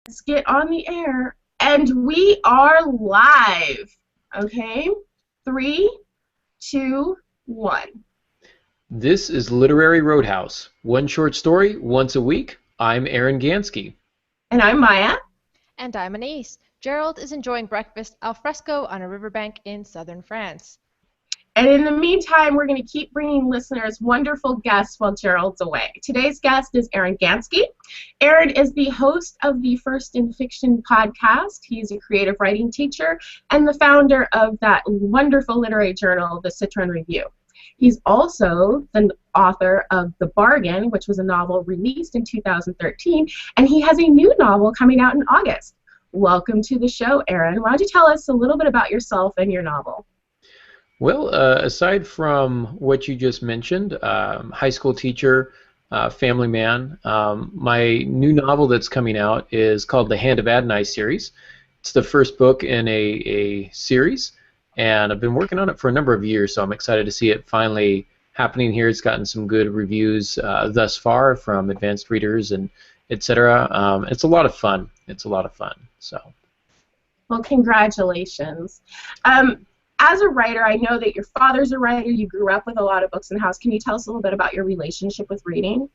Let's get on the air. And we are live. Okay? 3, 2, 1. This is Literary Roadhouse. One short story, once a week. I'm Aaron Gansky. And I'm Maya. And I'm Anais. Gerald is enjoying breakfast al fresco on a riverbank in southern France. And in the meantime, we're going to keep bringing listeners wonderful guests while Gerald's away. Today's guest is Aaron Gansky. Aaron is the host of the First in Fiction podcast. He's a creative writing teacher and the founder of that wonderful literary journal, the Citron Review. He's also the author of The Bargain, which was a novel released in 2013, and he has a new novel coming out in August. Welcome to the show, Aaron. Why don't you tell us a little bit about yourself and your novel? Well, aside from what you just mentioned, high school teacher, family man, my new novel that's coming out is called the Hand of Adonai series. It's the first book in a series, and I've been working on it for a number of years, so I'm excited to see it finally happening here. It's gotten some good reviews thus far from advanced readers and etc. It's a lot of fun. So. Well, congratulations. As a writer, I know that your father's a writer. You grew up with a lot of books in the house. Can you tell us a little bit about your relationship with reading?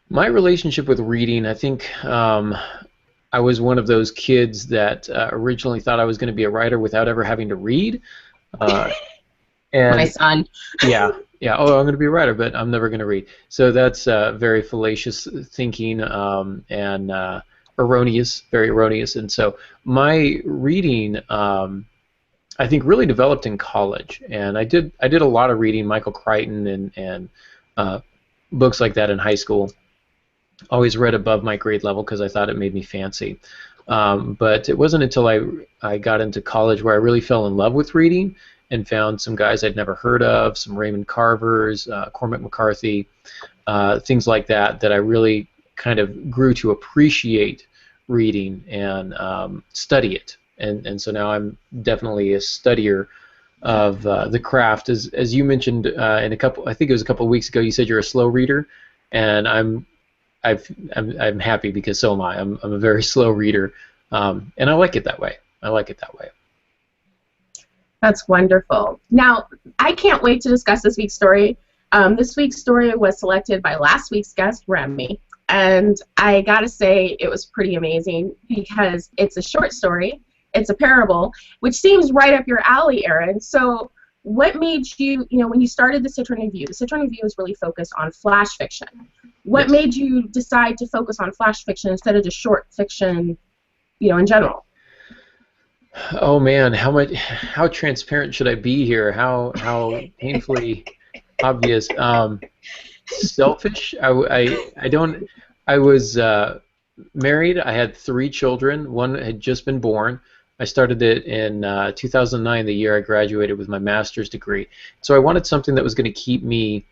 My relationship with reading, I think I was one of those kids that originally thought I was going to be a writer without ever having to read. And my son. Yeah. Oh, I'm going to be a writer, but I'm never going to read. So that's very fallacious thinking and erroneous, very erroneous. And so my reading, I think, really developed in college, and I did a lot of reading, Michael Crichton and books like that in high school. Always read above my grade level because I thought it made me fancy. But it wasn't until I got into college where I really fell in love with reading and found some guys I'd never heard of, some Raymond Carvers, Cormac McCarthy, things like that I really kind of grew to appreciate reading and study it. And so now I'm definitely a studier of the craft. As you mentioned I think it was a couple of weeks ago, you said you're a slow reader, and I'm happy because so am I. I'm a very slow reader, and I like it that way. That's wonderful. Now, I can't wait to discuss this week's story. This week's story was selected by last week's guest, Remy, and I gotta say it was pretty amazing because it's a short story. It's a parable, which seems right up your alley, Aaron. So what made you, when you started the Citron Review is really focused on flash fiction. What made you decide to focus on flash fiction instead of just short fiction, in general? Oh man, how transparent should I be here? How painfully obvious? Selfish. I was married. I had 3 children. One had just been born. I started it in 2009, the year I graduated with my master's degree. So I wanted something that was going to keep me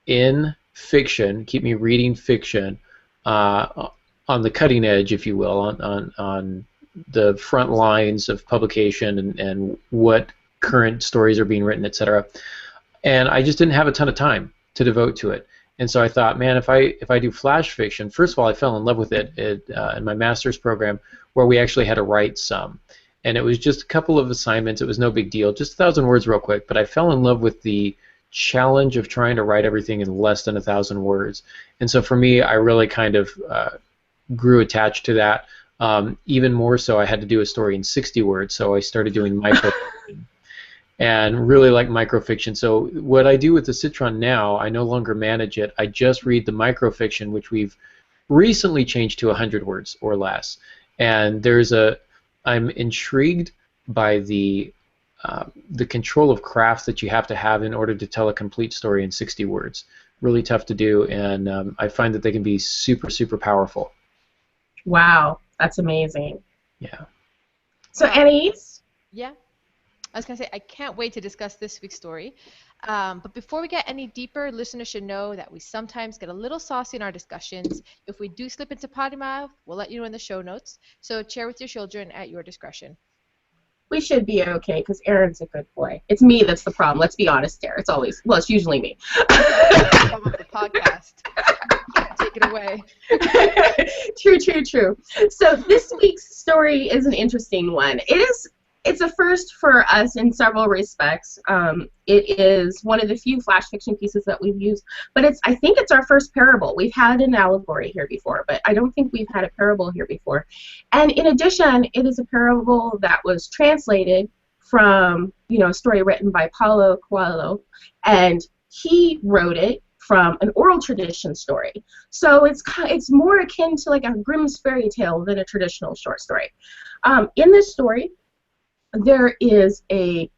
in fiction, keep me reading fiction on the cutting edge, if you will, on the front lines of publication and what current stories are being written, etc. And I just didn't have a ton of time to devote to it. And so I thought, man, if I do flash fiction, first of all, I fell in love with it in my master's program, where we actually had to write some. And it was just a couple of assignments. It was no big deal, just 1,000 words real quick. But I fell in love with the challenge of trying to write everything in less than 1,000 words. And so for me, I really kind of grew attached to that. Even more so, I had to do a story in 60 words, so I started doing microfiction. And really like microfiction. So what I do with the Citron now, I no longer manage it. I just read the microfiction, which we've recently changed to 100 words or less. And I'm intrigued by the control of craft that you have to have in order to tell a complete story in 60 words. Really tough to do, and I find that they can be super, super powerful. Wow, that's amazing. Yeah. So, Anais? Yeah. I was going to say, I can't wait to discuss this week's story. But before we get any deeper, listeners should know that we sometimes get a little saucy in our discussions. If we do slip into potty mouth, we'll let you know in the show notes. So share with your children at your discretion. We should be okay because Aaron's a good boy. It's me that's the problem. Let's be honest there. It's usually me. The podcast. it away. True, true, true. So this week's story is an interesting one. It's a first for us in several respects. It is one of the few flash fiction pieces that we've used, but I think it's our first parable. We've had an allegory here before, but I don't think we've had a parable here before. And in addition, it is a parable that was translated from, a story written by Paulo Coelho, and he wrote it from an oral tradition story. So it's more akin to like a Grimm's fairy tale than a traditional short story. In this story, there is a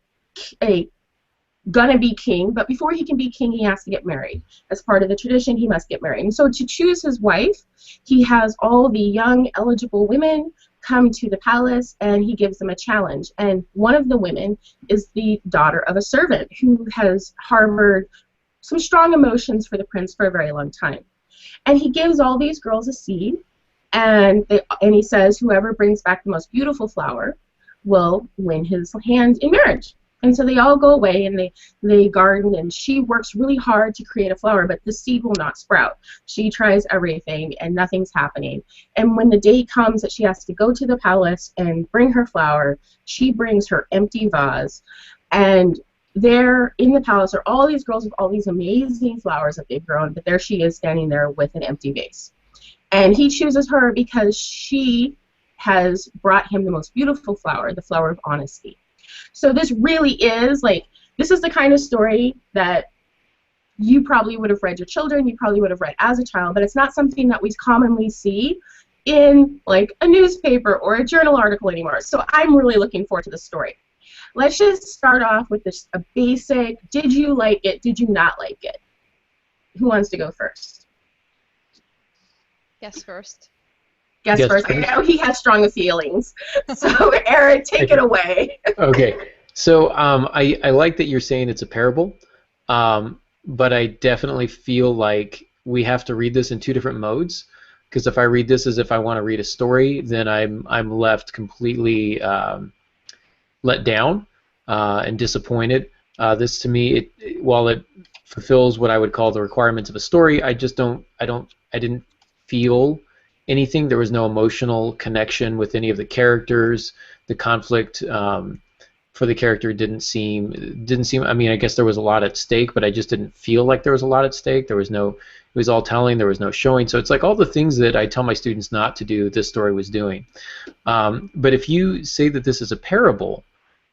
gonna be king, but before he can be king, he has to get married. As part of the tradition, he must get married. And so to choose his wife, he has all the young, eligible women come to the palace, and he gives them a challenge. And one of the women is the daughter of a servant who has harbored some strong emotions for the prince for a very long time. And he gives all these girls a seed, and he says whoever brings back the most beautiful flower will win his hand in marriage. And so they all go away and they garden, and she works really hard to create a flower, but the seed will not sprout. She tries everything and nothing's happening. And when the day comes that she has to go to the palace and bring her flower, she brings her empty vase. And there in the palace are all these girls with all these amazing flowers that they've grown, but there she is standing there with an empty vase. And he chooses her because she has brought him the most beautiful flower, the flower of honesty. So this really is, this is the kind of story that you probably would have read your children, you probably would have read as a child, but it's not something that we commonly see in, a newspaper or a journal article anymore. So I'm really looking forward to the story. Let's just start off with a basic, did you like it, did you not like it? Who wants to go first? Guess first. Guess first. I know he has strong feelings. So, Aaron, take it away. Okay. So I like that you're saying it's a parable, but I definitely feel like we have to read this in two different modes. Because if I read this as if I want to read a story, then I'm left completely let down and disappointed. This to me, while it fulfills what I would call the requirements of a story, I didn't feel anything. There was no emotional connection with any of the characters. The conflict for the character didn't seem. I mean, I guess there was a lot at stake, but I just didn't feel like there was a lot at stake. There was no. It was all telling. There was no showing. So it's like all the things that I tell my students not to do, this story was doing. But if you say that this is a parable,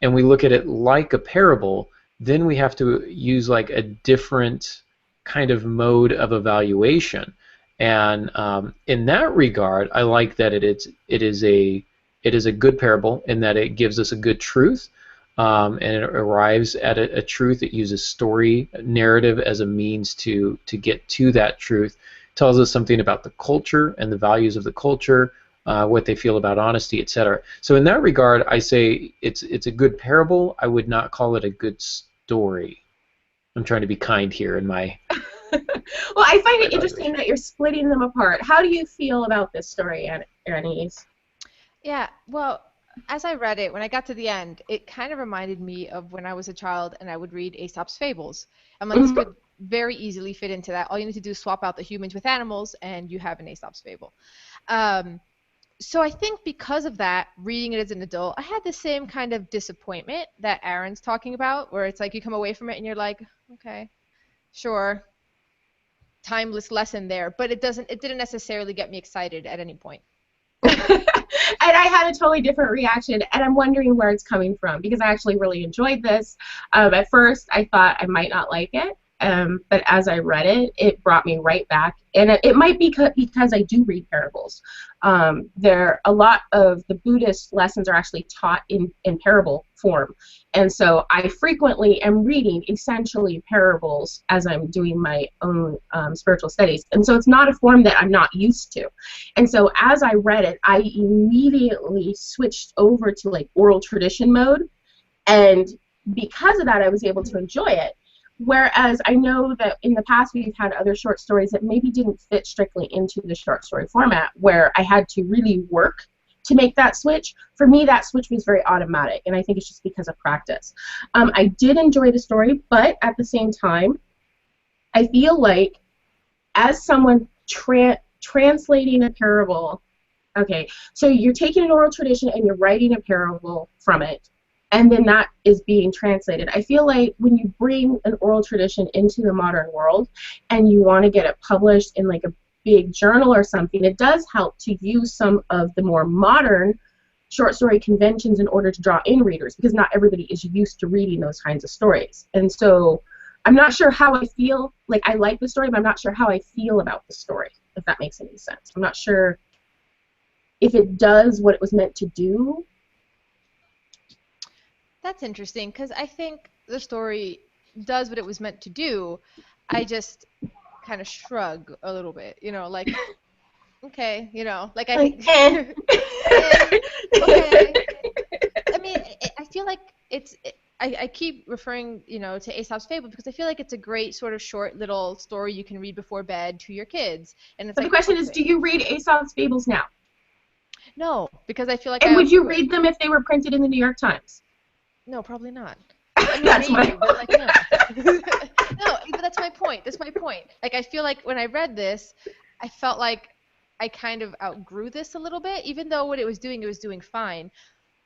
and we look at it like a parable, then we have to use a different kind of mode of evaluation. And in that regard, I like that it is a good parable in that it gives us a good truth, and it arrives at a truth. It uses story narrative as a means to get to that truth. It tells us something about the culture and the values of the culture, what they feel about honesty, etc. So in that regard, I say it's a good parable. I would not call it a good story. I'm trying to be kind here in my. Well, I find it interesting that you're splitting them apart. How do you feel about this story, Anais? Yeah, well, as I read it, when I got to the end, it kind of reminded me of when I was a child and I would read Aesop's Fables. I'm like, this could very easily fit into that. All you need to do is swap out the humans with animals, and you have an Aesop's Fable. So I think because of that, reading it as an adult, I had the same kind of disappointment that Aaron's talking about, where it's like you come away from it and you're like, okay, sure. Timeless lesson there, but it didn't necessarily get me excited at any point. And I had a totally different reaction, and I'm wondering where it's coming from, because I actually really enjoyed this. At first, I thought I might not like it, but as I read it, it brought me right back. And it might be because I do read parables. A lot of the Buddhist lessons are actually taught in parable form. And so I frequently am reading essentially parables as I'm doing my own spiritual studies. And so it's not a form that I'm not used to. And so as I read it, I immediately switched over to oral tradition mode. And because of that, I was able to enjoy it. Whereas I know that in the past we've had other short stories that maybe didn't fit strictly into the short story format, where I had to really work to make that switch. For me, that switch was very automatic, and I think it's just because of practice. I did enjoy the story, but at the same time, I feel like as someone, translating a parable. Okay, so you're taking an oral tradition and you're writing a parable from it, and then that is being translated. I feel like when you bring an oral tradition into the modern world and you want to get it published in like a big journal or something, it does help to use some of the more modern short story conventions in order to draw in readers, because not everybody is used to reading those kinds of stories. And so I'm not sure how I feel. Like, I like the story, but I'm not sure how I feel about the story, if that makes any sense. I'm not sure if it does what it was meant to do. That's interesting, because I think the story does what it was meant to do. I just kind of shrug a little bit, you know, like, okay, you know, like I think, okay. I mean, I feel like I keep referring, you know, to Aesop's Fable because I feel like it's a great sort of short little story you can read before bed to your kids. And it's but like, the question is, do you read Aesop's Fables now? No, because I feel like And would you read them if they were printed in the New York Times? No, probably not. I mean, That's maybe, my but like, no. No, but that's my point. That's my point. Like, I feel like when I read this, I felt like I kind of outgrew this a little bit, even though what it was doing fine.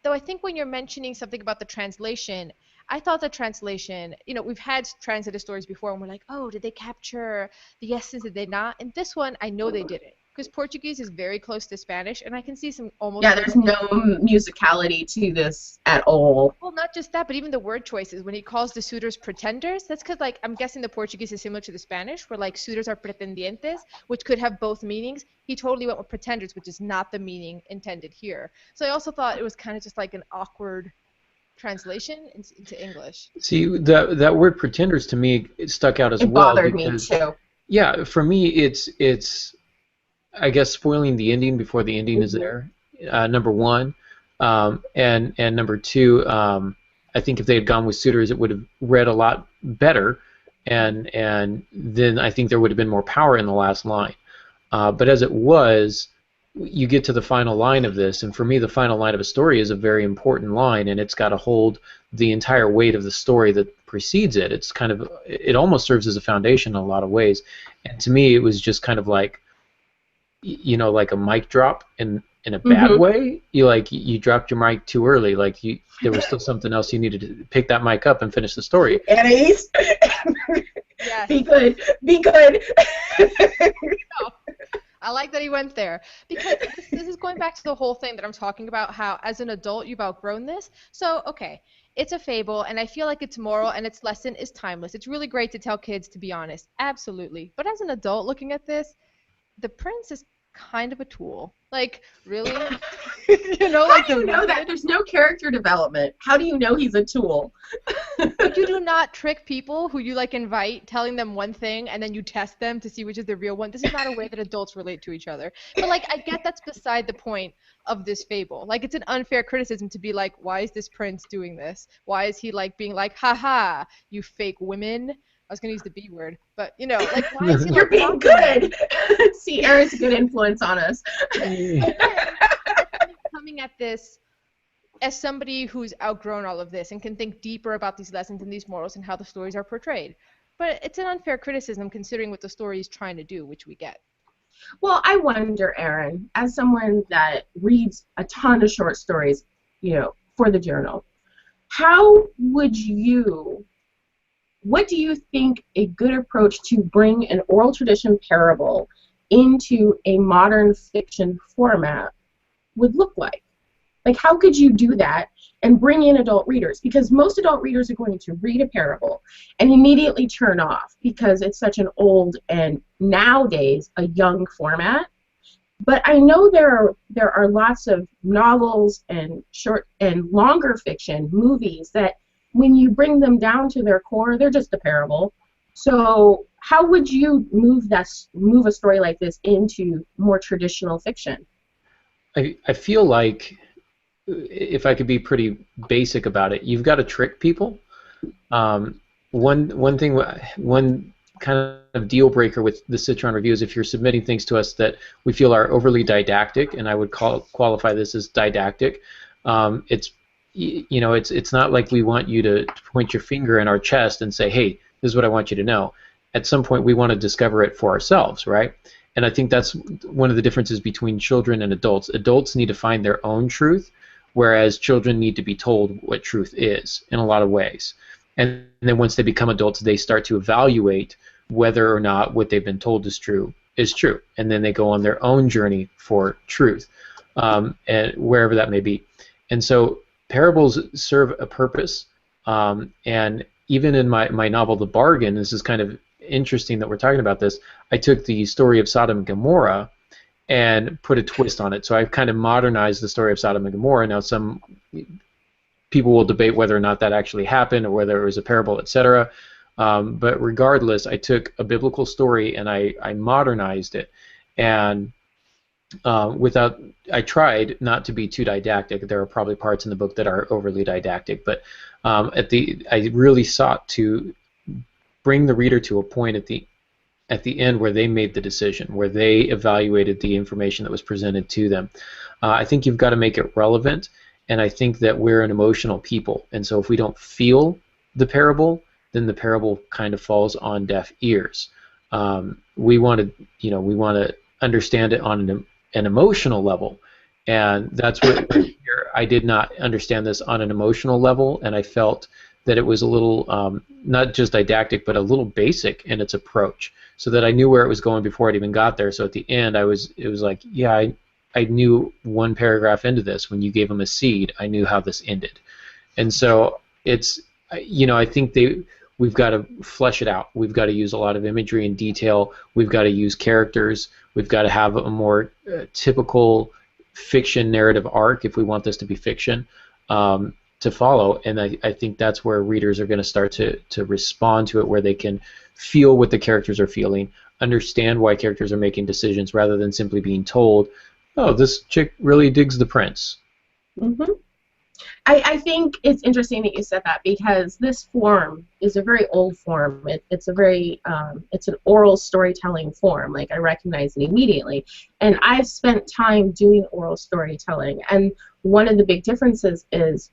Though I think when you're mentioning something about the translation, I thought the translation, you know, we've had translated stories before, and we're like, oh, did they capture the essence? Did they not? And this one, I know they didn't. Because Portuguese is very close to Spanish, and I can see some almost... Yeah, there's no musicality to this at all. Well, not just that, but even the word choices. When he calls the suitors pretenders, that's because, like, I'm guessing the Portuguese is similar to the Spanish, where, like, suitors are pretendientes, which could have both meanings. He totally went with pretenders, which is not the meaning intended here. So I also thought it was kind of just, like, an awkward translation into English. See, that word pretenders to me, it stuck out as well. It bothered me, too. Yeah, for me, it's I guess spoiling the ending before the ending is there, number one, and number two, I think if they had gone with suitors, it would have read a lot better, and then I think there would have been more power in the last line. But as it was, you get to the final line of this, and for me, the final line of a story is a very important line, and it's got to hold the entire weight of the story that precedes it. It's kind of, it almost serves as a foundation in a lot of ways, and to me, it was just kind of like, you know, like a mic drop in a bad way. You dropped your mic too early. Like there was still something else you needed to pick that mic up and finish the story. Anais, yes. Be good. Be good. No, I like that he went there, because this is going back to the whole thing that I'm talking about, how as an adult you've outgrown this. So, okay, it's a fable, and I feel like its moral and its lesson is timeless. It's really great to tell kids to be honest. Absolutely. But as an adult looking at this, the prince is kind of a tool. Like, really? You know, like, how do you know that? There's no character development. How do you know he's a tool? But you do not trick people who you, like, invite, telling them one thing, and then you test them to see which is the real one. This is not a way that adults relate to each other. But, like, I get that's beside the point of this fable. Like, it's an unfair criticism to be like, why is this prince doing this? Why is he, like, being like, ha, you fake women? I was going to use the B word, but, you know, like, why is he, You're like, being good. See, Aaron's a good influence on us. Coming at this as somebody who's outgrown all of this and can think deeper about these lessons and these morals and how the stories are portrayed. But it's an unfair criticism considering what the story is trying to do, which we get. Well, I wonder, Aaron, as someone that reads a ton of short stories, you know, for the journal, what do you think a good approach to bring an oral tradition parable into a modern fiction format would look like? Like, how could you do that and bring in adult readers? Because most adult readers are going to read a parable and immediately turn off because it's such an old and nowadays a young format. But I know there are lots of novels and short and longer fiction movies that when you bring them down to their core, they're just a parable. So how would you move a story like this into more traditional fiction? I feel like, if I could be pretty basic about it, you've got to trick people. One kind of deal breaker with the Citron Review is if you're submitting things to us that we feel are overly didactic, and I would qualify this as didactic. It's not like we want you to point your finger in our chest and say, hey, this is what I want you to know. At some point, we want to discover it for ourselves, right? And I think that's one of the differences between children and adults. Adults need to find their own truth, whereas children need to be told what truth is in a lot of ways. And then once they become adults, they start to evaluate whether or not what they've been told is true. And then they go on their own journey for truth, and wherever that may be. And so parables serve a purpose. And even in my novel, The Bargain, this is kind of interesting that we're talking about this, I took the story of Sodom and Gomorrah and put a twist on it. So I've kind of modernized the story of Sodom and Gomorrah. Now some people will debate whether or not that actually happened or whether it was a parable, etc. But regardless, I took a biblical story and I modernized it. And I tried not to be too didactic. There are probably parts in the book that are overly didactic, but I really sought to bring the reader to a point at the end where they made the decision, where they evaluated the information that was presented to them. I think you've got to make it relevant, and I think that we're an emotional people, and so if we don't feel the parable, then the parable kind of falls on deaf ears. We want to understand it on an emotional level, and that's what I did not understand this on an emotional level, and I felt that it was a little not just didactic, but a little basic in its approach, so that I knew where it was going before it even got there. So at the end, it was like, yeah, I knew one paragraph into this, when you gave them a seed, I knew how this ended. And so it's, I think we've got to flesh it out. We've got to use a lot of imagery and detail. We've got to use characters. We've got to have a more typical fiction narrative arc if we want this to be fiction to follow. And I think that's where readers are going to start to respond to it, where they can feel what the characters are feeling, understand why characters are making decisions, rather than simply being told, oh, this chick really digs the prince. Mm-hmm. I think it's interesting that you said that, because this form is a very old form. It's an oral storytelling form. Like, I recognize it immediately. And I've spent time doing oral storytelling, and one of the big differences is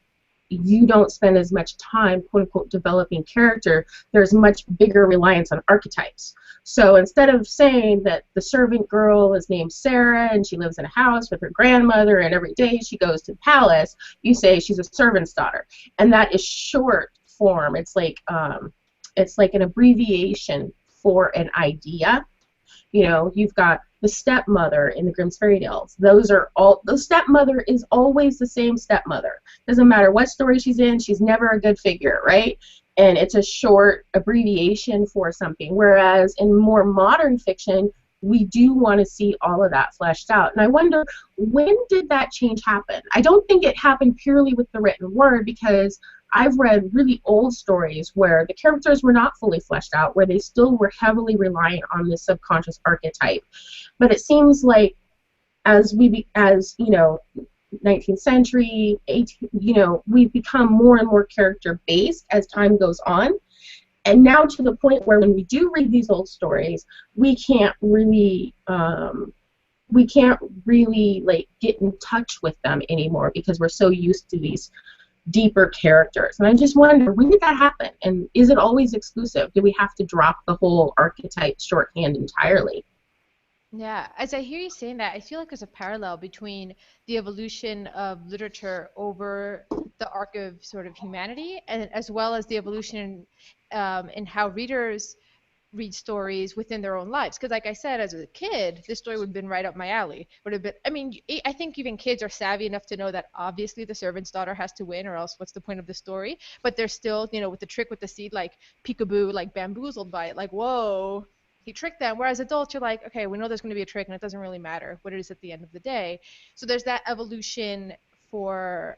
you don't spend as much time, quote unquote, developing character. There's much bigger reliance on archetypes. So instead of saying that the servant girl is named Sarah and she lives in a house with her grandmother and every day she goes to the palace, you say she's a servant's daughter. And that is short form. It's like an abbreviation for an idea. You've got the stepmother in the Grimm's fairy tales. The stepmother is always the same stepmother. Doesn't matter what story she's in, she's never a good figure, right? And it's a short abbreviation for something. Whereas in more modern fiction, we do want to see all of that fleshed out. And I wonder, when did that change happen? I don't think it happened purely with the written word, because I've read really old stories where the characters were not fully fleshed out, where they still were heavily reliant on the subconscious archetype. But it seems like as 19th century, we've become more and more character-based as time goes on. And now to the point where when we do read these old stories, we can't really like get in touch with them anymore, because we're so used to these deeper characters. And I just wonder, when did that happen? And is it always exclusive? Do we have to drop the whole archetype shorthand entirely? Yeah, as I hear you saying that, I feel like there's a parallel between the evolution of literature over the arc of sort of humanity, and as well as the evolution in how readers read stories within their own lives. Because like I said, as a kid, this story would have been right up my alley. I think even kids are savvy enough to know that obviously the servant's daughter has to win, or else what's the point of the story? But they're still, with the trick with the seed, like peekaboo, like bamboozled by it, like, whoa, he tricked them. Whereas adults, you're like, okay, we know there's going to be a trick, and it doesn't really matter what it is at the end of the day. So there's that evolution for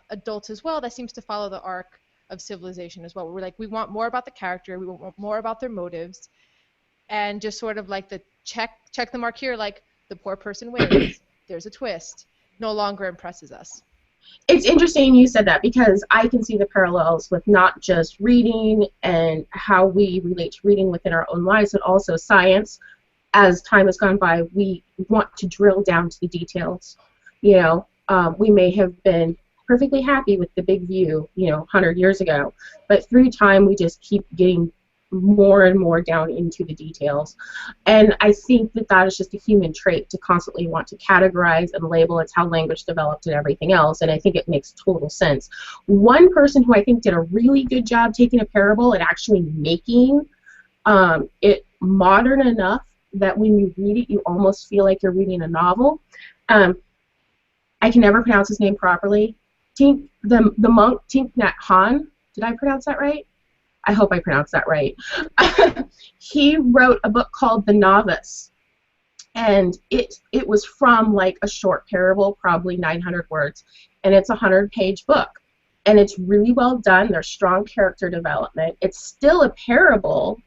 adults as well that seems to follow the arc of civilization as well. We're like, we want more about the character, we want more about their motives, and just sort of like the check the mark here, like the poor person wins, there's a twist, no longer impresses us. It's interesting you said that, because I can see the parallels with not just reading and how we relate to reading within our own lives, but also science. As time has gone by, we want to drill down to the details. We may have been perfectly happy with the big view, 100 years ago, but through time we just keep getting more and more down into the details. And I think that that is just a human trait to constantly want to categorize and label. It's how language developed and everything else, and I think it makes total sense. One person who I think did a really good job taking a parable and actually making it modern enough that when you read it, you almost feel like you're reading a novel. I can never pronounce his name properly. The monk Thich Nhat Hanh. Did I pronounce that right? I hope I pronounced that right. He wrote a book called The Novice, and it was from like a short parable, probably 900 words, and it's a 100-page book, and it's really well done. There's strong character development. It's still a parable,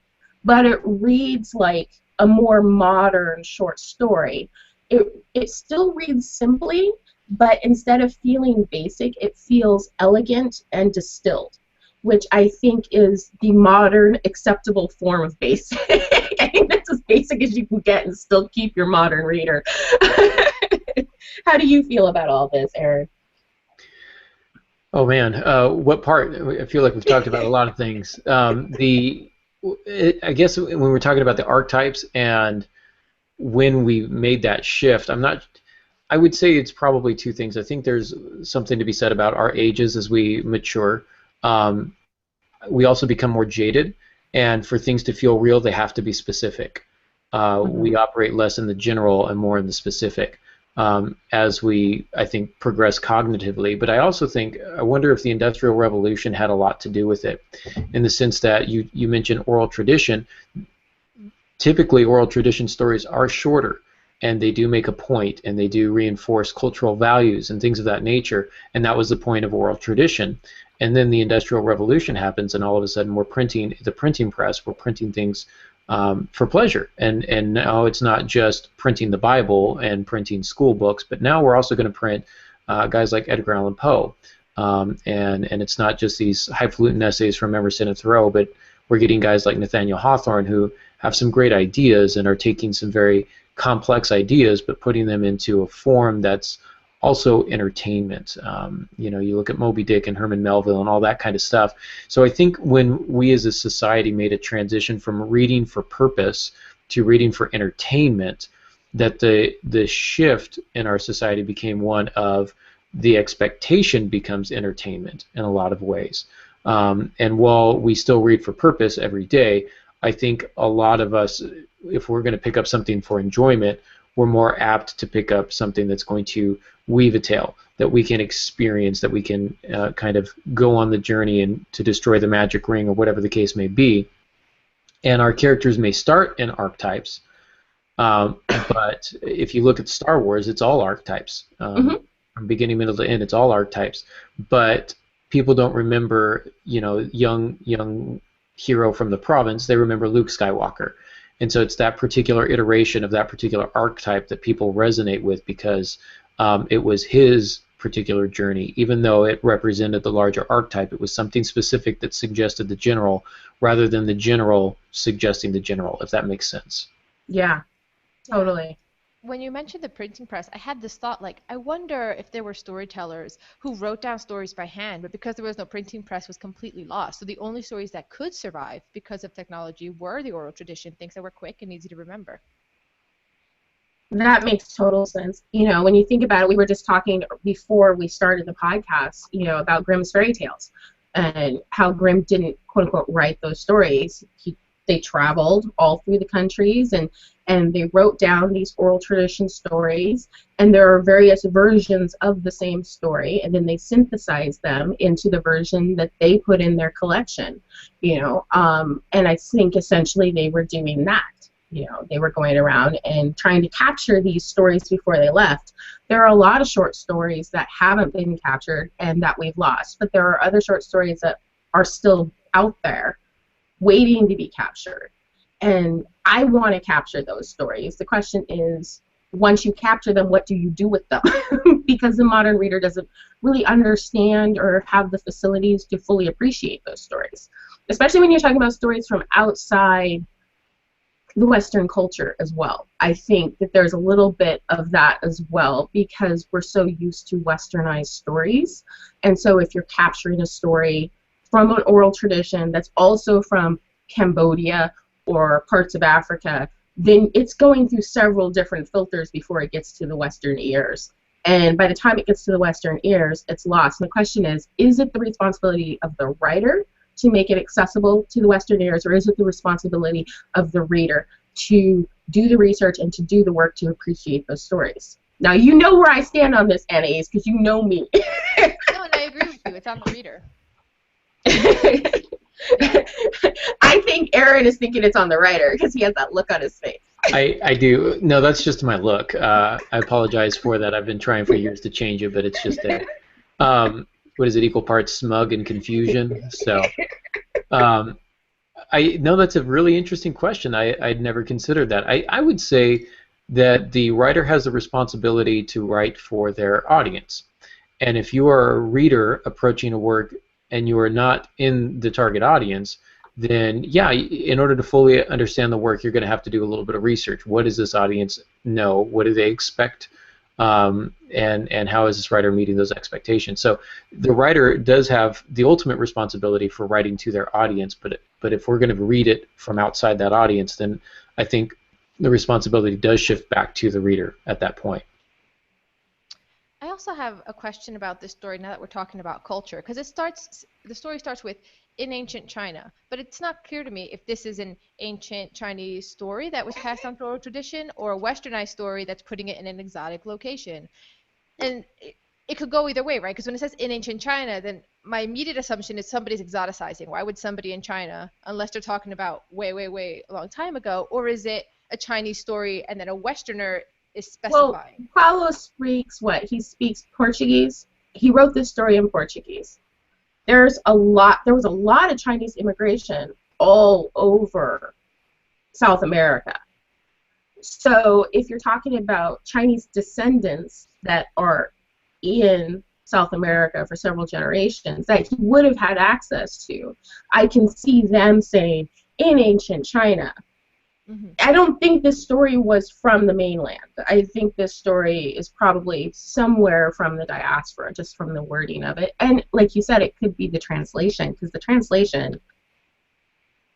but it reads like a more modern short story. It still reads simply, but instead of feeling basic, it feels elegant and distilled, which I think is the modern acceptable form of basic. I think that's as basic as you can get and still keep your modern reader. How do you feel about all this, Aaron? Oh man, what part? I feel like we've talked about a lot of things. I guess when we're talking about the archetypes and when we made that shift, I would say it's probably two things. I think there's something to be said about our ages as we mature. We also become more jaded, and for things to feel real, they have to be specific. We operate less in the general and more in the specific as we, I think, progress cognitively. But I also think, I wonder if the Industrial Revolution had a lot to do with it, in the sense that you mentioned oral tradition. Typically, oral tradition stories are shorter, and they do make a point, and they do reinforce cultural values and things of that nature, and that was the point of oral tradition. And then the Industrial Revolution happens, and all of a sudden we're printing, the printing press, we're printing things for pleasure. And now it's not just printing the Bible and printing school books, but now we're also going to print guys like Edgar Allan Poe. And it's not just these highfalutin essays from Emerson and Thoreau, but we're getting guys like Nathaniel Hawthorne who have some great ideas and are taking some very complex ideas but putting them into a form that's also entertainment. You look at Moby Dick and Herman Melville and all that kind of stuff. So I think when we as a society made a transition from reading for purpose to reading for entertainment, that the shift in our society became one of the expectation becomes entertainment in a lot of ways. And while we still read for purpose every day, I think a lot of us, if we're going to pick up something for enjoyment, we're more apt to pick up something that's going to weave a tale, that we can experience, that we can kind of go on the journey and to destroy the magic ring or whatever the case may be. And our characters may start in archetypes, but if you look at Star Wars, it's all archetypes. From beginning, middle to end, it's all archetypes. But people don't remember, young hero from the province. They remember Luke Skywalker. And so it's that particular iteration of that particular archetype that people resonate with because it was his particular journey. Even though it represented the larger archetype, it was something specific that suggested the general rather than the general suggesting the general, if that makes sense. Yeah, totally. When you mentioned the printing press, I had this thought, I wonder if there were storytellers who wrote down stories by hand, but because there was no printing press, was completely lost. So the only stories that could survive because of technology were the oral tradition, things that were quick and easy to remember. That makes total sense. When you think about it, we were just talking before we started the podcast, about Grimm's fairy tales and how Grimm didn't, quote unquote, write those stories. They traveled all through the countries and they wrote down these oral tradition stories, and there are various versions of the same story, and then they synthesize them into the version that they put in their collection, and I think essentially they were doing that. They were going around and trying to capture these stories before they left. There are a lot of short stories that haven't been captured and that we've lost, but there are other short stories that are still out there waiting to be captured. And I want to capture those stories. The question is, once you capture them, what do you do with them? Because the modern reader doesn't really understand or have the facilities to fully appreciate those stories, especially when you're talking about stories from outside the Western culture as well. I think that there's a little bit of that as well because we're so used to westernized stories. And so if you're capturing a story from an oral tradition that's also from Cambodia or parts of Africa, then it's going through several different filters before it gets to the Western ears. And by the time it gets to the Western ears, it's lost. And the question is it the responsibility of the writer to make it accessible to the Western ears, or is it the responsibility of the reader to do the research and to do the work to appreciate those stories? Now, you know where I stand on this, Anais, because you know me. No, and I agree with you. It's on the reader. I think Aaron is thinking it's on the writer because he has that look on his face. I do. No, that's just my look. I apologize for that. I've been trying for years to change it, but it's just a, what is it, equal parts smug and confusion. So, I know that's a really interesting question. I'd never considered that. I would say that the writer has the responsibility to write for their audience. And if you are a reader approaching a work and you are not in the target audience, then yeah, in order to fully understand the work, you're going to have to do a little bit of research. What does this audience know? What do they expect? And how is this writer meeting those expectations? So the writer does have the ultimate responsibility for writing to their audience, but if we're going to read it from outside that audience, then I think the responsibility does shift back to the reader at that point. I also have a question about this story now that we're talking about culture, because the story starts with in ancient China, but it's not clear to me if this is an ancient Chinese story that was passed on through oral tradition or a westernized story that's putting it in an exotic location. And it could go either way, right? Because when it says in ancient China, then my immediate assumption is somebody's exoticizing. Why would somebody in China, unless they're talking about way, way, way a long time ago, or is it a Chinese story and then a Westerner is specifying? Well, Paulo speaks what? He speaks Portuguese. He wrote this story in Portuguese. There was a lot of Chinese immigration all over South America. So if you're talking about Chinese descendants that are in South America for several generations that he would have had access to, I can see them saying in ancient China. Mm-hmm. I don't think this story was from the mainland. I think this story is probably somewhere from the diaspora, just from the wording of it. And like you said, it could be the translation, because the translation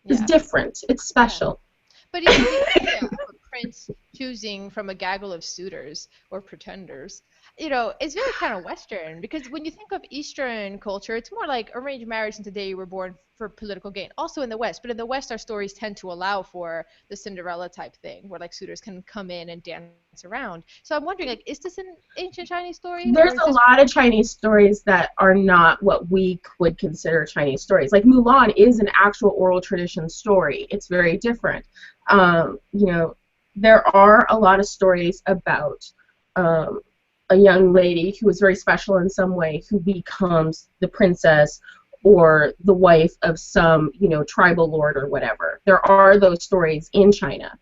is different. It's special. Yeah. But even the idea of a prince choosing from a gaggle of suitors or pretenders, you know, it's really kind of Western, because when you think of Eastern culture, it's more like arranged marriage since the day you were born for political gain. Also in the West, but in the West, our stories tend to allow for the Cinderella type thing, where like suitors can come in and dance around. So I'm wondering, like, is this an ancient Chinese story? There's a lot of Chinese stories that are not what we would consider Chinese stories. Like Mulan is an actual oral tradition story. It's very different. You know, there are a lot of stories about a young lady who is very special in some way who becomes the princess or the wife of some, you know, tribal lord or whatever. There are those stories in China.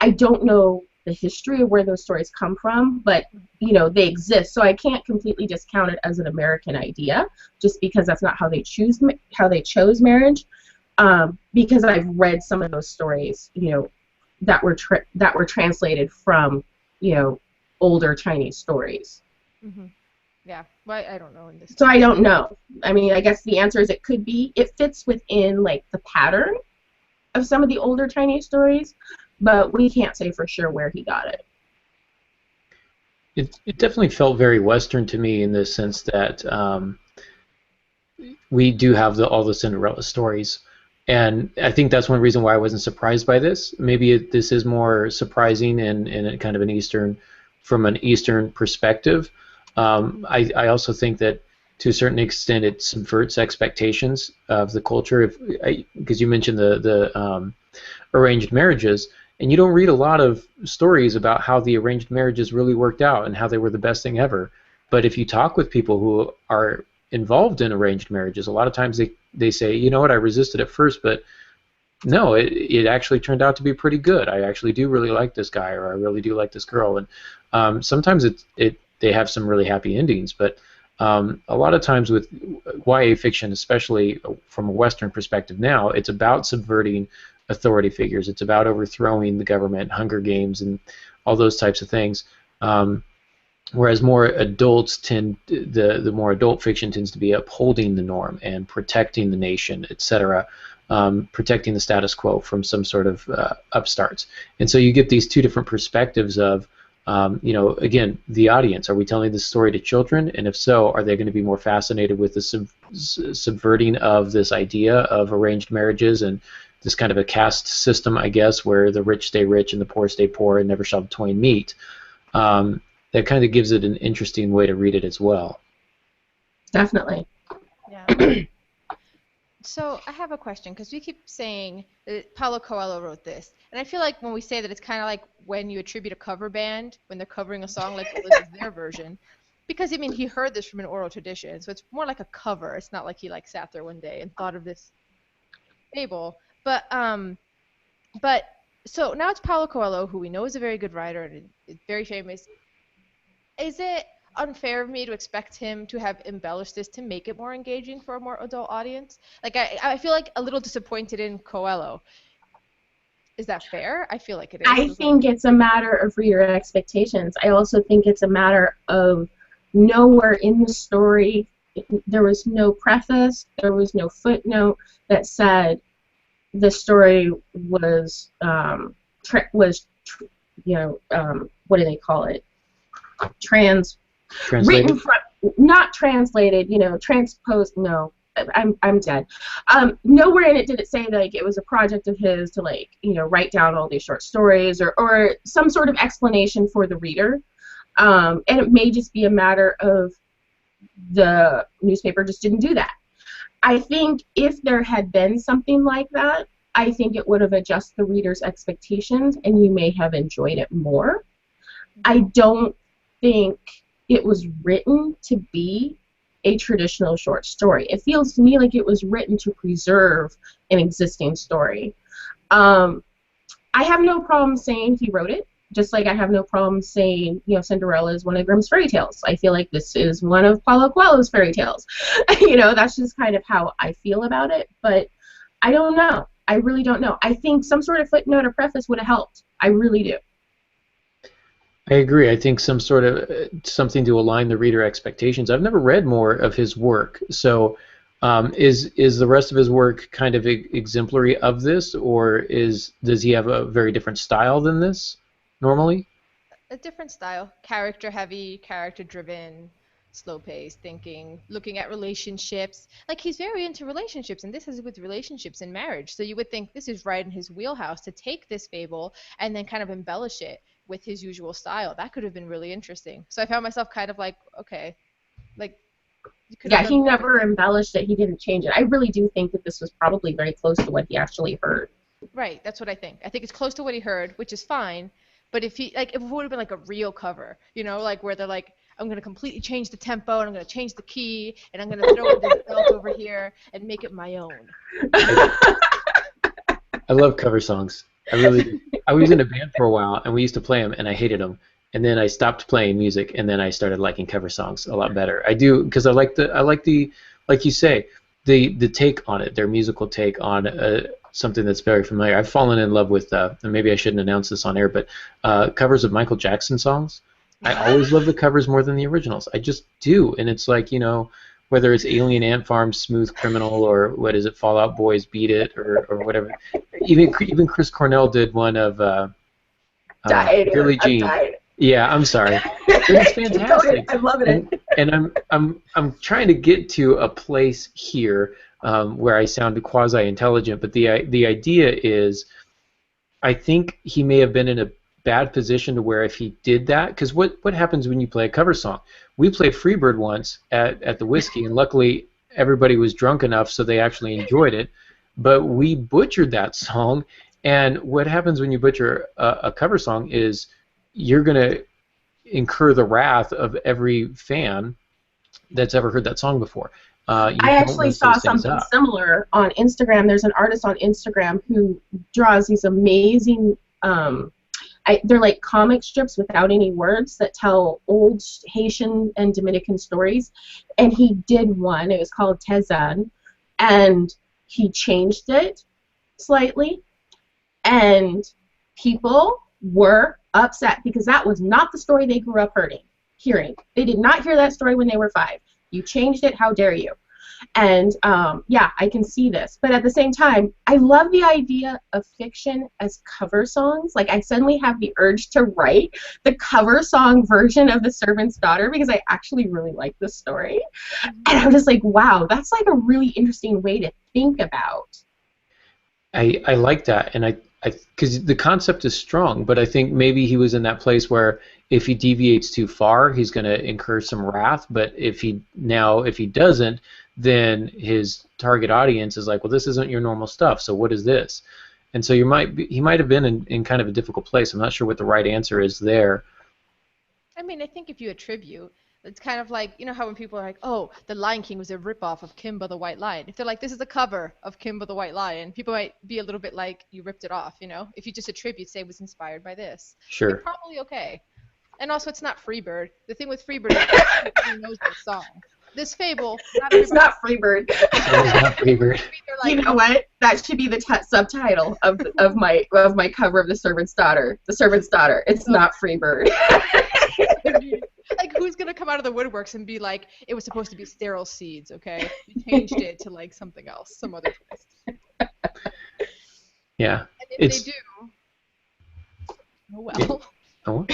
I don't know the history of where those stories come from, but, you know, they exist. So I can't completely discount it as an American idea, just because that's not how they chose marriage. Because I've read some of those stories, you know, that were translated from, you know, older Chinese stories. Mm-hmm. Yeah, well, I don't know in this. So I don't know. I mean, I guess the answer is it could be. It fits within like the pattern of some of the older Chinese stories, but we can't say for sure where he got it. It definitely felt very Western to me in the sense that we do have all the Cinderella stories. And I think that's one reason why I wasn't surprised by this. Maybe this is more surprising in kind of from an Eastern perspective. I also think that to a certain extent it subverts expectations of the culture, because you mentioned the arranged marriages, and you don't read a lot of stories about how the arranged marriages really worked out and how they were the best thing ever. But if you talk with people who are involved in arranged marriages, a lot of times they say, you know what, I resisted at first, but no, it actually turned out to be pretty good. I actually do really like this guy, or I really do like this girl. And sometimes they have some really happy endings, but a lot of times with YA fiction, especially from a Western perspective now, it's about subverting authority figures. It's about overthrowing the government, Hunger Games, and all those types of things. Whereas more adults the more adult fiction tends to be upholding the norm and protecting the nation, etc. protecting the status quo from some sort of upstarts. And so you get these two different perspectives of, again, the audience. Are we telling this story to children? And if so, are they going to be more fascinated with the subverting of this idea of arranged marriages and this kind of a caste system, I guess, where the rich stay rich and the poor stay poor and never shall the twain meet? That kind of gives it an interesting way to read it as well. Definitely. Yeah. So I have a question, because we keep saying that Paulo Coelho wrote this, and I feel like when we say that, it's kind of like when you attribute a cover band when they're covering a song, like, well, this is their version, because I mean he heard this from an oral tradition, so it's more like a cover. It's not like he like sat there one day and thought of this fable. But so now it's Paulo Coelho, who we know is a very good writer and is very famous. Is it unfair of me to expect him to have embellished this to make it more engaging for a more adult audience? Like, I feel like a little disappointed in Coelho. Is that fair? I feel like it is. I think it's a matter of reader expectations. I also think it's a matter of nowhere in the story, there was no preface, there was no footnote that said the story was, what do they call it? Written from, not translated, transposed. No, I'm dead. Nowhere in it did it say like it was a project of his to write down all these short stories or some sort of explanation for the reader. And it may just be a matter of the newspaper just didn't do that. I think if there had been something like that, I think it would have adjusted the reader's expectations and you may have enjoyed it more. I don't think it was written to be a traditional short story. It feels to me like it was written to preserve an existing story. I have no problem saying he wrote it, just like I have no problem saying, Cinderella is one of Grimm's fairy tales. I feel like this is one of Paulo Coelho's fairy tales. That's just kind of how I feel about it, but I don't know. I really don't know. I think some sort of footnote or preface would have helped. I really do. I agree. I think some sort of something to align the reader expectations. I've never read more of his work, so is the rest of his work kind of exemplary of this, or does he have a very different style than this normally? A different style, character heavy, character driven, slow paced thinking, looking at relationships. Like, he's very into relationships, and this is with relationships and marriage. So you would think this is right in his wheelhouse to take this fable and then kind of embellish it with his usual style. That could have been really interesting. So I found myself kind of like, okay, like, you could have he never embellished it. He didn't change it. I really do think that this was probably very close to what he actually heard. Right, that's what I think. I think it's close to what he heard, which is fine. But if it would have been like a real cover, like where they're like, I'm going to completely change the tempo and I'm going to change the key and I'm going to throw in this belt over here and make it my own. I love cover songs. I really do. I was in a band for a while, and we used to play them, and I hated them. And then I stopped playing music, and then I started liking cover songs a lot better. I do, because I like the like you say, the take on it, their musical take on something that's very familiar. I've fallen in love with, and maybe I shouldn't announce this on air, but covers of Michael Jackson songs. I always love the covers more than the originals. I just do, and it's like, whether it's Alien Ant Farm, Smooth Criminal, or what is it, Fall Out Boys, Beat It, or whatever. Even Chris Cornell did one of Billie Jean. Yeah, I'm sorry. It's fantastic. I'm loving it. And I'm trying to get to a place here where I sound quasi-intelligent, but the idea is, I think he may have been in a bad position to where if he did that, because what happens when you play a cover song? We played Freebird once at the Whiskey, and luckily everybody was drunk enough so they actually enjoyed it, but we butchered that song, and what happens when you butcher a cover song is you're going to incur the wrath of every fan that's ever heard that song before. I actually saw something similar on Instagram. There's an artist on Instagram who draws these amazing they're like comic strips without any words that tell old Haitian and Dominican stories, and he did one. It was called Tezan, and he changed it slightly, and people were upset because that was not the story they grew up hearing. They did not hear that story when they were 5. You changed it, how dare you? And yeah, I can see this. But at the same time, I love the idea of fiction as cover songs. Like, I suddenly have the urge to write the cover song version of The Servant's Daughter because I actually really like this story. And I'm just like, wow, that's like a really interesting way to think about. I like that, and because the concept is strong, but I think maybe he was in that place where if he deviates too far, he's going to incur some wrath. But if he doesn't, then his target audience is like, well, this isn't your normal stuff. So what is this? And so he might have been in kind of a difficult place. I'm not sure what the right answer is there. I mean, I think if you attribute, it's kind of like, you know how when people are like, oh, The Lion King was a ripoff of Kimba the White Lion. If they're like, this is a cover of Kimba the White Lion, people might be a little bit like, you ripped it off, you know? If you just attribute, say it was inspired by this. Sure. You're probably okay. And also, it's not Freebird. The thing with Freebird is everybody knows the song. This fable, it's not Freebird. It's not Freebird. Like, you know what? That should be the subtitle of my cover of The Servant's Daughter. The Servant's Daughter. It's not Freebird. Like, who's gonna come out of the woodworks and be like, it was supposed to be Sterile Seeds, okay? We changed it to like something else, some other twist. Yeah. And if they do, oh well. Oh.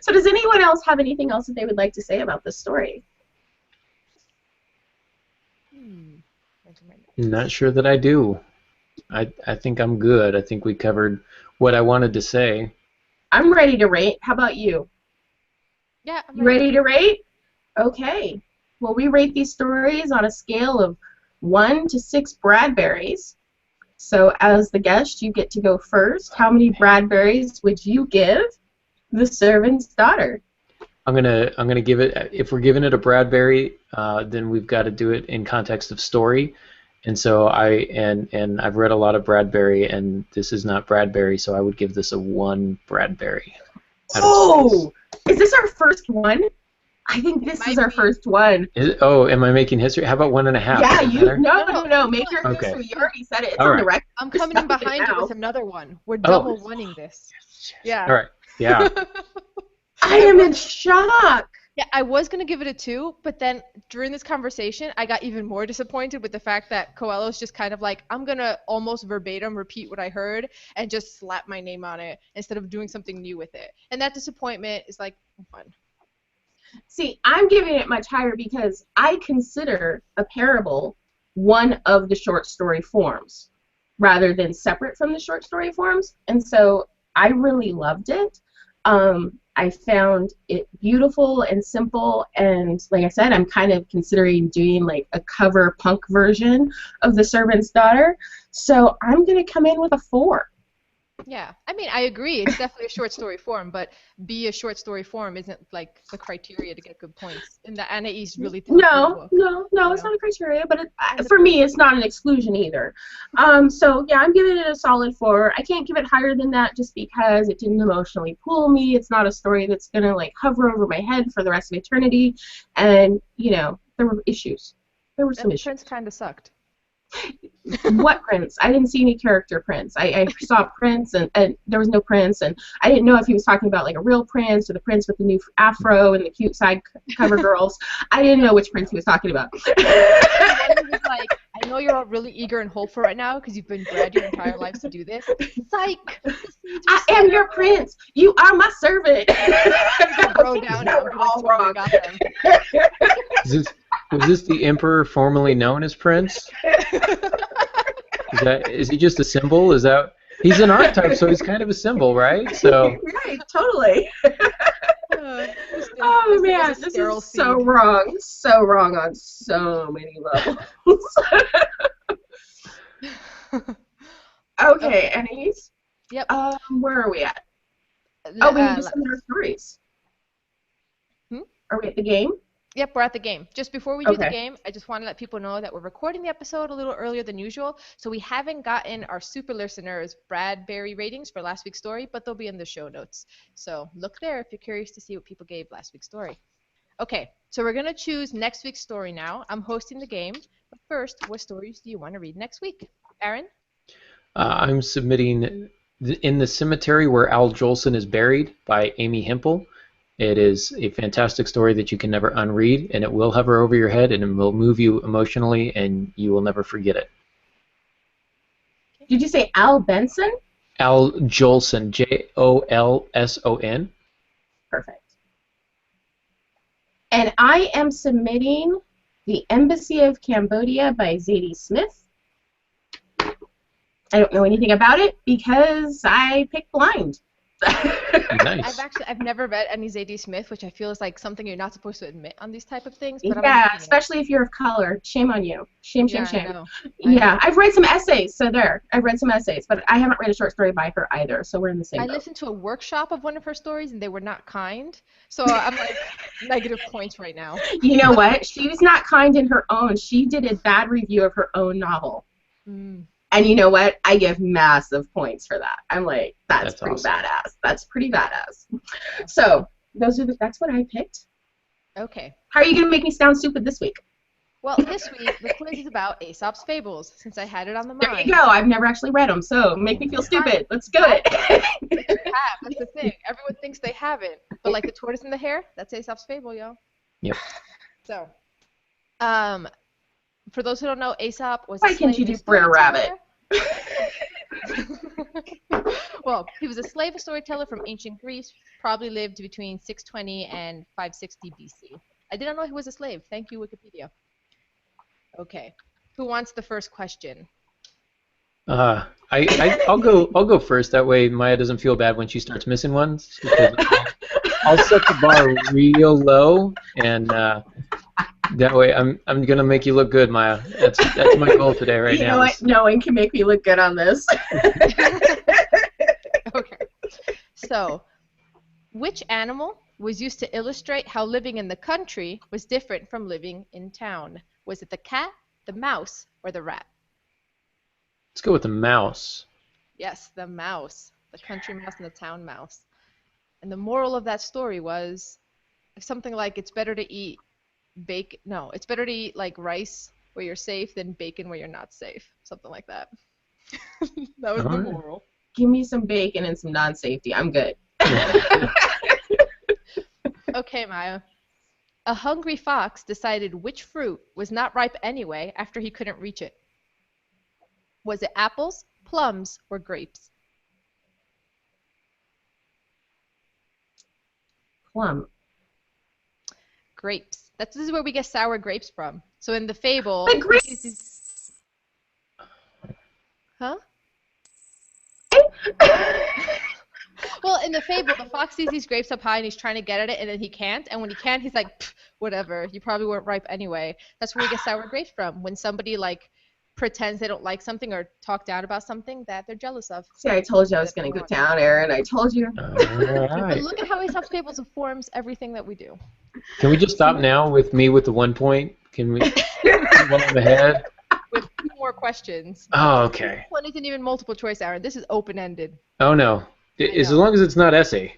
So does anyone else have anything else that they would like to say about this story? Not sure that I do. I think I'm good. I think we covered what I wanted to say. I'm ready to rate. How about you? Yeah, I'm You ready to rate? Okay. Well, we rate these stories on a scale of 1 to 6 Bradberries. So as the guest, you get to go first. How many Bradberries would you give The Servant's Daughter? I'm gonna give it. If we're giving it a Bradbury, then we've got to do it in context of story. And so I've read a lot of Bradbury, and this is not Bradbury, so I would give this a 1 Bradbury. Oh, is this our first one? I think this is our first one. Am I making history? How about 1.5? Yeah, no. Make your history. You already said it. It's on the record. I'm coming in behind you with another one. We're double winning this. Yeah. All right. Yeah. I am in shock. Yeah, I was going to give it a 2, but then during this conversation, I got even more disappointed with the fact that Coelho's just kind of like, I'm going to almost verbatim repeat what I heard and just slap my name on it instead of doing something new with it. And that disappointment is like, 1. See, I'm giving it much higher because I consider a parable one of the short story forms rather than separate from the short story forms. And so I really loved it. I found it beautiful and simple, and like I said, I'm kind of considering doing like a cover punk version of The Servant's Daughter. So I'm going to come in with a 4. Yeah, I mean, I agree. It's definitely a short story form, but be a short story form isn't like the criteria to get good points. And the Anais really No, it's not a criteria, but for me, it's not an exclusion either. So yeah, I'm giving it a solid 4. I can't give it higher than that just because it didn't emotionally pull me. It's not a story that's gonna like hover over my head for the rest of eternity, and you know there were issues. There were some issues. Prince kind of sucked. What prince? I didn't see any character prince. I saw Prince, and there was no prince, and I didn't know if he was talking about like a real prince or the prince with the new afro and the cute side cover girls. I didn't know which prince he was talking about. Was like, I know you're all really eager and hopeful right now because you've been bred your entire lives to do this. Psych! I am your prince. You are my servant. Bro down now. We're all wrong. Was this the emperor formerly known as Prince? Is he just a symbol? He's an archetype, so he's kind of a symbol, right? So right, totally. Oh man, this is so wrong. So wrong on so many levels. Okay, Anais. Yep. Where are we at? We need to submit our stories. Are we at the game? Yep, we're at the game. Just before we do the game, I just want to let people know that we're recording the episode a little earlier than usual, so we haven't gotten our super listeners' Bradbury ratings for last week's story, but they'll be in the show notes. So look there if you're curious to see what people gave last week's story. Okay, so we're going to choose next week's story now. I'm hosting the game, but first, what stories do you want to read next week? Aaron? I'm submitting In the Cemetery Where Al Jolson is Buried by Amy Hempel. It is a fantastic story that you can never unread, and it will hover over your head, and it will move you emotionally, and you will never forget it. Did you say Al Benson? Al Jolson, Jolson. Perfect. And I am submitting The Embassy of Cambodia by Zadie Smith. I don't know anything about it because I picked blind. Nice. I've never read any Zadie Smith, which I feel is like something you're not supposed to admit on these type of things. But Yeah, I'm especially if you're of color. Shame on you. Shame, shame, yeah, shame. I know. Yeah, I've read some essays, so there. I've read some essays, but I haven't read a short story by her either, so we're in the same I boat. listened to a workshop of one of her stories, and they were not kind. So I'm like negative points right now. You know what? She was not kind in her own. She did a bad review of her own novel. Mm. And you know what? I give massive points for that. I'm like, that's pretty awesome. badass. That's pretty badass. So that's what I picked. Okay. How are you going to make me sound stupid this week? Well, this week the quiz is about Aesop's Fables, since I had it on the mind. There you go. I've never actually read them, so make me feel stupid. Let's do it. That's the thing. Everyone thinks they haven't, but like the tortoise and the hare, that's Aesop's Fable, yo. Yep. So, for those who don't know, Aesop was Why a can't slave you and do Brer storyteller. Rabbit? Well, he was a slave and storyteller from ancient Greece, probably lived between 620 and 560 BC. I didn't know he was a slave. Thank you, Wikipedia. Okay. Who wants the first question? I'll go first. That way Maya doesn't feel bad when she starts missing ones. Because I'll set the bar real low, and that way I'm gonna make you look good, Maya. That's my goal today right now. You know what? No one can make me look good on this. Okay. So, which animal was used to illustrate how living in the country was different from living in town? Was it the cat, the mouse, or the rat? Let's go with the mouse. Yes, the mouse. The country mouse and the town mouse. And the moral of that story was something like it's better to eat it's better to eat like rice where you're safe than bacon where you're not safe. Something like that. That was the moral. Give me some bacon and some non-safety. I'm good. Okay, Maya. A hungry fox decided which fruit was not ripe anyway after he couldn't reach it. Was it apples, plums, or grapes? Plum. Grapes. This is where we get sour grapes from. So in the fable... But grapes... Huh? Well, in the fable, the fox sees these grapes up high and he's trying to get at it, and then he can't. And when he can, he's like, whatever. You probably weren't ripe anyway. That's where we get sour grapes from. When somebody like pretends they don't like something or talk down about something that they're jealous of. See, I told you I was going to go down, Aaron. I told you. All But right. look at how Aesop's Fables informs everything that we do. Can we just stop now with me with the 1 point? Can we? One on the head. With 2 more questions. Oh, okay. This one isn't even multiple choice, Aaron. This is open-ended. Oh no. As long as it's not essay.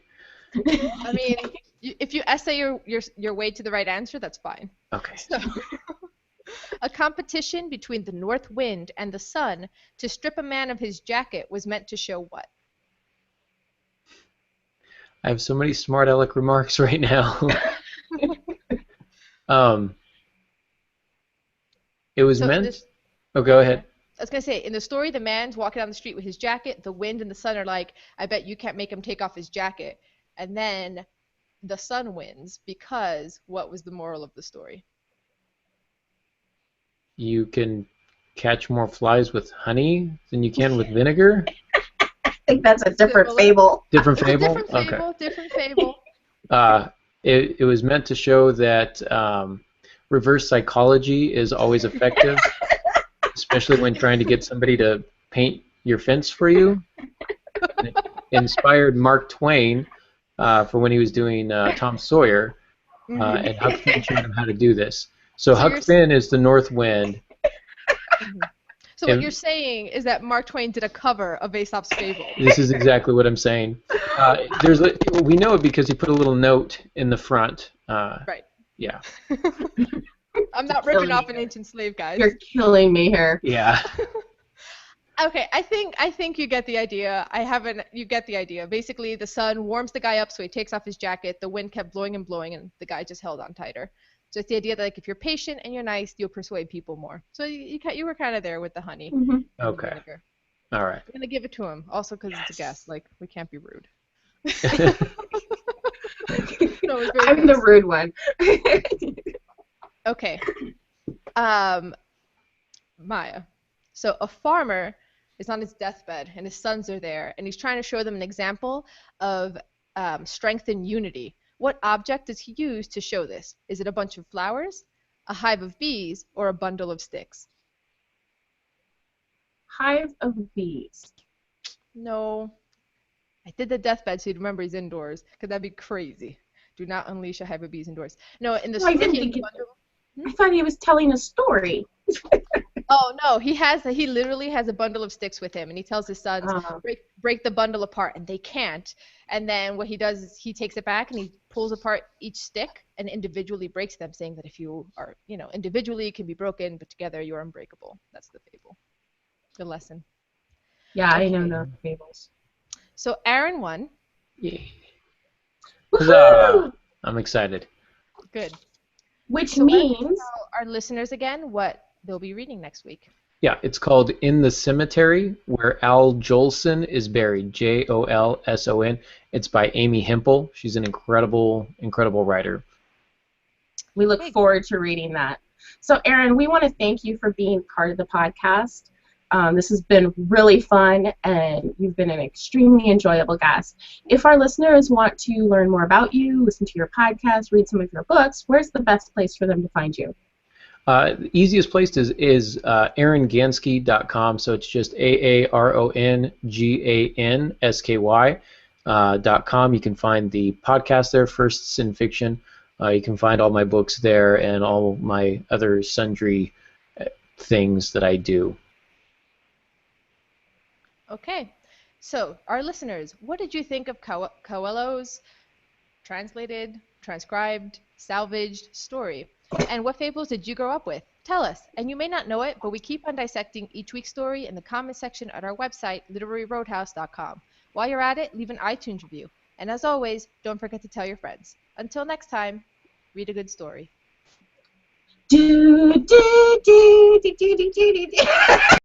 I mean, if you essay your way to the right answer, that's fine. Okay. So, a competition between the north wind and the sun to strip a man of his jacket was meant to show what? I have so many smart aleck remarks right now. It was meant. Oh, go ahead. I was going to say, in the story, the man's walking down the street with his jacket. The wind and the sun are like, I bet you can't make him take off his jacket. And then the sun wins because what was the moral of the story? You can catch more flies with honey than you can with vinegar? I think that's a different fable. Different fable? Different fable, Okay. different fable. It was meant to show that reverse psychology is always effective, especially when trying to get somebody to paint your fence for you. It inspired Mark Twain for when he was doing Tom Sawyer, and Huck Finn showed him how to do this. So Huck Finn is the north wind. So what you're saying is that Mark Twain did a cover of Aesop's Fable. This is exactly what I'm saying. We know it because he put a little note in the front. Right. Yeah. I'm not ripping off an ancient slave, guys. You're killing me here. Yeah. Okay, I think you get the idea. I haven't. You get the idea. Basically, the sun warms the guy up, so he takes off his jacket. The wind kept blowing and blowing, and the guy just held on tighter. So it's the idea that like if you're patient and you're nice, you'll persuade people more. So you were kind of there with the honey Mm-hmm. and the Okay. vinegar. All right. I'm gonna give it to him, also because it's a guest. Like we can't be rude. No, it's very I'm the nice. rude one. Okay. Maya. So a farmer is on his deathbed and his sons are there and he's trying to show them an example of strength and unity. What object does he use to show this? Is it a bunch of flowers, a hive of bees, or a bundle of sticks? Hive of bees. No. I did the deathbed so you'd remember he's indoors because that'd be crazy. Do not unleash a hive of bees indoors. No, in the No, I story, didn't he has think a it. bundle. I thought he was telling a story. Oh no, he literally has a bundle of sticks with him and he tells his sons break the bundle apart and they can't. And then what he does is he takes it back and he pulls apart each stick and individually breaks them, saying that if you are, individually can be broken, but together you're unbreakable. That's the fable. The lesson. Yeah, I know Okay. no fables. So Aaron won. Yay. Woohoo! Huzzah! I'm excited. Good. Which So why don't you means tell our listeners again what they'll be reading next week? Yeah, it's called In the Cemetery, where Al Jolson is buried. Jolson. It's by Amy Hempel. She's an incredible, incredible writer. we look Okay. forward to reading that. So, Aaron, we want to thank you for being part of the podcast. This has been really fun, and you've been an extremely enjoyable guest. If our listeners want to learn more about you, listen to your podcast, read some of your books, where's the best place for them to find you? The easiest place is aarongansky.com, so it's just aarongansky.com. You can find the podcast there, Firsts in Fiction. You can find all my books there and all my other sundry things that I do. Okay. So, our listeners, what did you think of Coelho's translated, transcribed, salvaged story? And what fables did you grow up with? Tell us. And you may not know it, but we keep on dissecting each week's story in the comment section at our website, literaryroadhouse.com. While you're at it, leave an iTunes review. And as always, don't forget to tell your friends. Until next time, read a good story. Do, do, do, do, do, do, do, do.